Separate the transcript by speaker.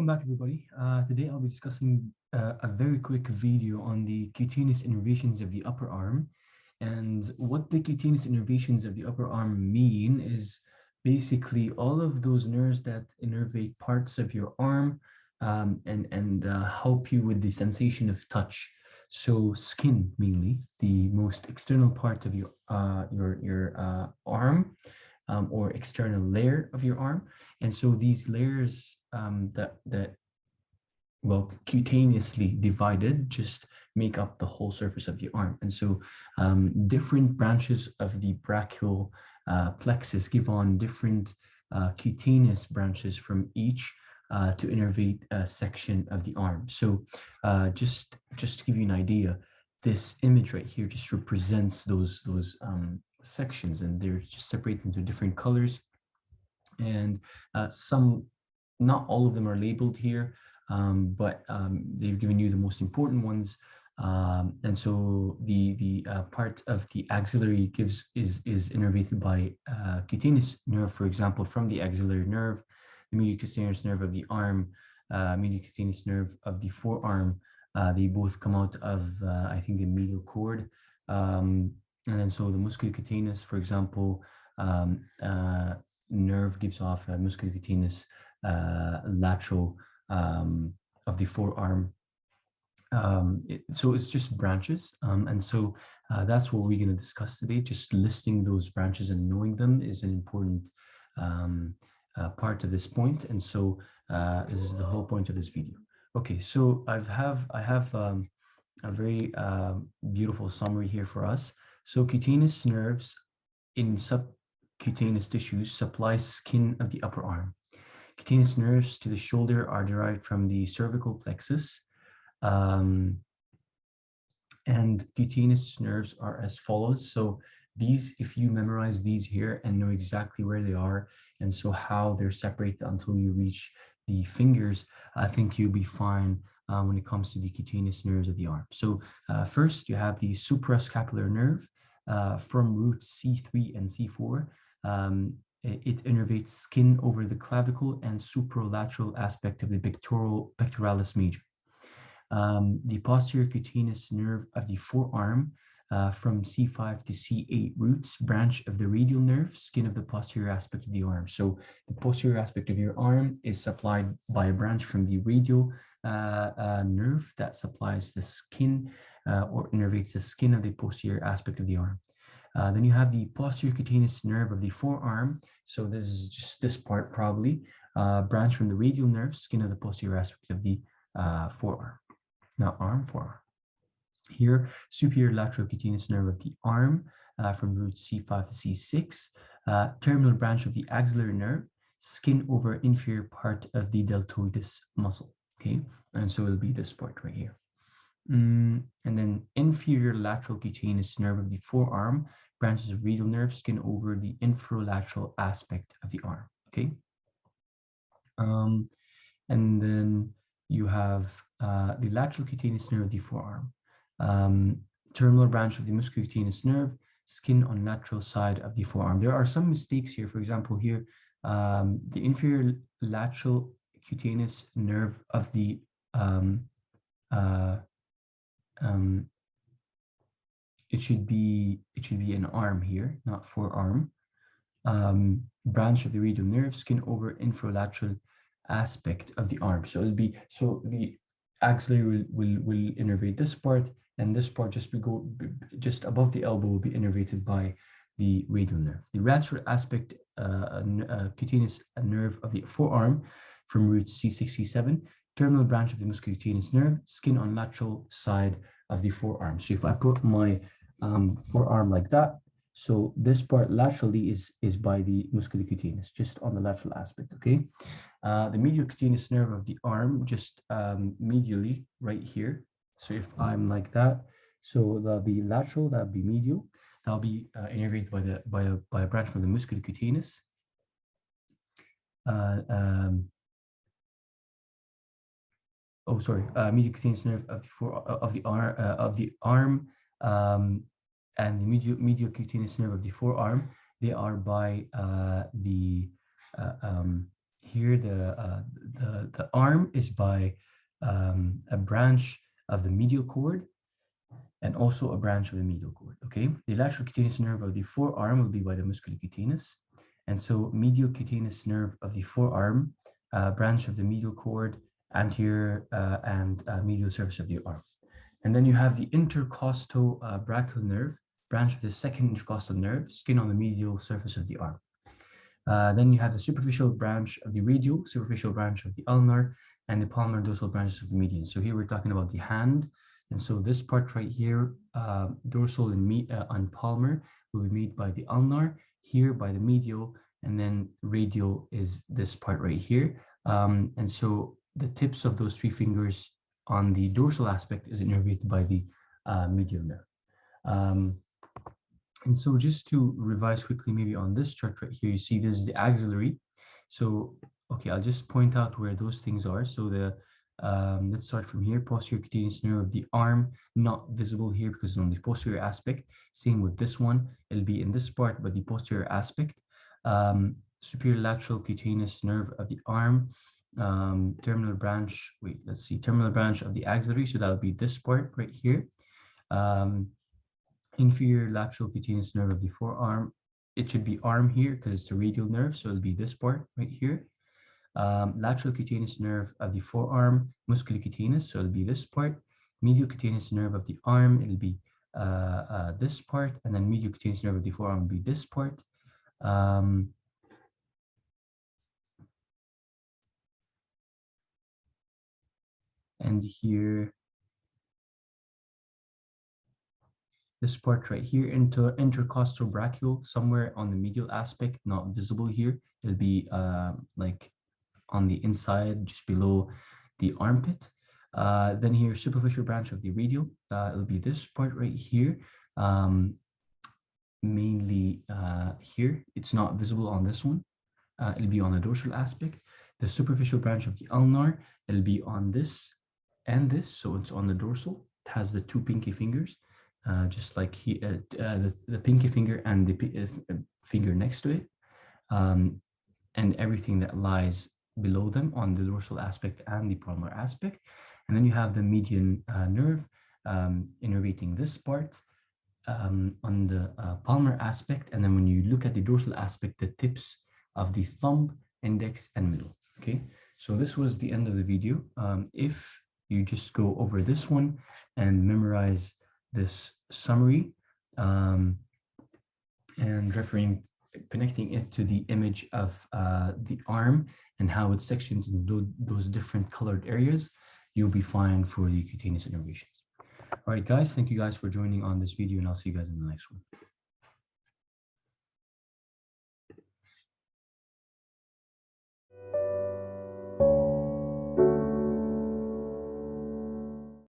Speaker 1: back, everybody. Today I'll be discussing a very quick video on the cutaneous innervations of the upper arm. And what the cutaneous innervations of the upper arm mean is basically all of those nerves that innervate parts of your arm and help you with the sensation of touch. So skin, mainly, the most external part of your arm, or external layer of your arm. And so these layers well, cutaneously divided just make up the whole surface of the arm. And so different branches of the brachial plexus give on different cutaneous branches from each to innervate a section of the arm. So just to give you an idea, this image right here just represents those sections, and they're just separated into different colors. And not all of them are labeled here, but they've given you the most important ones. And so the part of the axillary is innervated by cutaneous nerve, for example, from the axillary nerve, the medial cutaneous nerve of the arm, medial cutaneous nerve of the forearm. They both come out of, I think, the medial cord. And then so the musculocutaneous, for example, nerve gives off a musculocutaneous lateral of the forearm. So it's just branches. And so that's what we're going to discuss today. Just listing those branches and knowing them is an important part of this point. And so this is the whole point of this video. Okay, so I have a very beautiful summary here for us. So cutaneous nerves in subcutaneous tissues supply skin of the upper arm. Cutaneous nerves to the shoulder are derived from the cervical plexus. And cutaneous nerves are as follows. So these, if you memorize these here and know exactly where they are, and so how they're separated until you reach the fingers, I think you'll be fine when it comes to the cutaneous nerves of the arm. So first, you have the suprascapular nerve from roots C3 and C4. It innervates skin over the clavicle and supralateral aspect of the pectoralis major. The posterior cutaneous nerve of the forearm from C5 to C8 roots, branch of the radial nerve, skin of the posterior aspect of the arm. So the posterior aspect of your arm is supplied by a branch from the radial nerve that supplies the skin or innervates the skin of the posterior aspect of the arm. Then you have the posterior cutaneous nerve of the forearm. So this is just this part probably, branch from the radial nerve, skin of the posterior aspect of the forearm. Not arm, forearm. Here, superior lateral cutaneous nerve of the arm from root C5 to C6, terminal branch of the axillary nerve, skin over inferior part of the deltoides muscle. Okay, and so it'll be this part right here. And then inferior lateral cutaneous nerve of the forearm, branches of radial nerve, skin over the inferolateral aspect of the arm. Okay, and then you have the lateral cutaneous nerve of the forearm, terminal branch of the musculocutaneous nerve, skin on lateral side of the forearm. There are some mistakes here. For example, here, the inferior lateral cutaneous nerve of the it should be an arm here, not forearm. Branch of the radial nerve, skin over inferolateral aspect of the arm. So it'll be, so the axillary will innervate this part, and this part just above the elbow will be innervated by the radial nerve. The lateral aspect cutaneous nerve of the forearm from roots C6, C7, terminal branch of the musculocutaneous nerve, skin on lateral side of the forearm. So if I put my forearm like that, so this part laterally is by the musculocutaneous, just on the lateral aspect, okay? The medial cutaneous nerve of the arm, just medially right here. So if I'm like that, so that'll be lateral, that'll be medial, that'll be innervated by a branch from the musculocutaneous. Medial cutaneous nerve of the arm, and the medial cutaneous nerve of the forearm. They are by here the arm is by a branch of the medial cord and also a branch of the medial cord, okay? The lateral cutaneous nerve of the forearm will be by the musculocutaneous. And so medial cutaneous nerve of the forearm, branch of the medial cord, anterior and medial surface of the arm. And then you have the intercostal brachial nerve, branch of the second intercostal nerve, skin on the medial surface of the arm. Then you have the superficial branch of the radial, superficial branch of the ulnar, and the palmar dorsal branches of the median. So here we're talking about the hand. And so this part right here, dorsal and palmar, will be made by the ulnar, here by the medial, and then radial is this part right here. And so the tips of those three fingers on the dorsal aspect is innervated by the medial nerve. And so just to revise quickly, maybe on this chart right here, you see this is the axillary. So, okay, I'll just point out where those things are. So let's start from here, posterior cutaneous nerve of the arm, not visible here because it's on the posterior aspect. Same with this one, it'll be in this part, but the posterior aspect. Superior lateral cutaneous nerve of the arm, terminal branch, terminal branch of the axillary. So that would be this part right here. Inferior lateral cutaneous nerve of the forearm. It should be arm here because it's a radial nerve. So it'll be this part right here. Lateral cutaneous nerve of the forearm, musculocutaneous. So it'll be this part. Medial cutaneous nerve of the arm. It'll be this part. And then medial cutaneous nerve of the forearm will be this part. And here, this part right here, intercostal brachial, somewhere on the medial aspect, not visible here. It'll be like on the inside, just below the armpit. Then here, superficial branch of the radial. It'll be this part right here, mainly here. It's not visible on this one. It'll be on the dorsal aspect. The superficial branch of the ulnar, it'll be on this and this, so it's on the dorsal. It has the two pinky fingers. Just like the pinky finger and the finger next to it, and everything that lies below them on the dorsal aspect and the palmar aspect. And then you have the median nerve innervating this part on the palmar aspect. And then when you look at the dorsal aspect, the tips of the thumb, index, and middle. Okay, so this was the end of the video. If you just go over this one and memorize this summary and connecting it to the image of the arm and how it's sectioned into those different colored areas, you'll be fine for the cutaneous innervations. All right, guys, thank you guys for joining on this video, and I'll see you guys in the next one.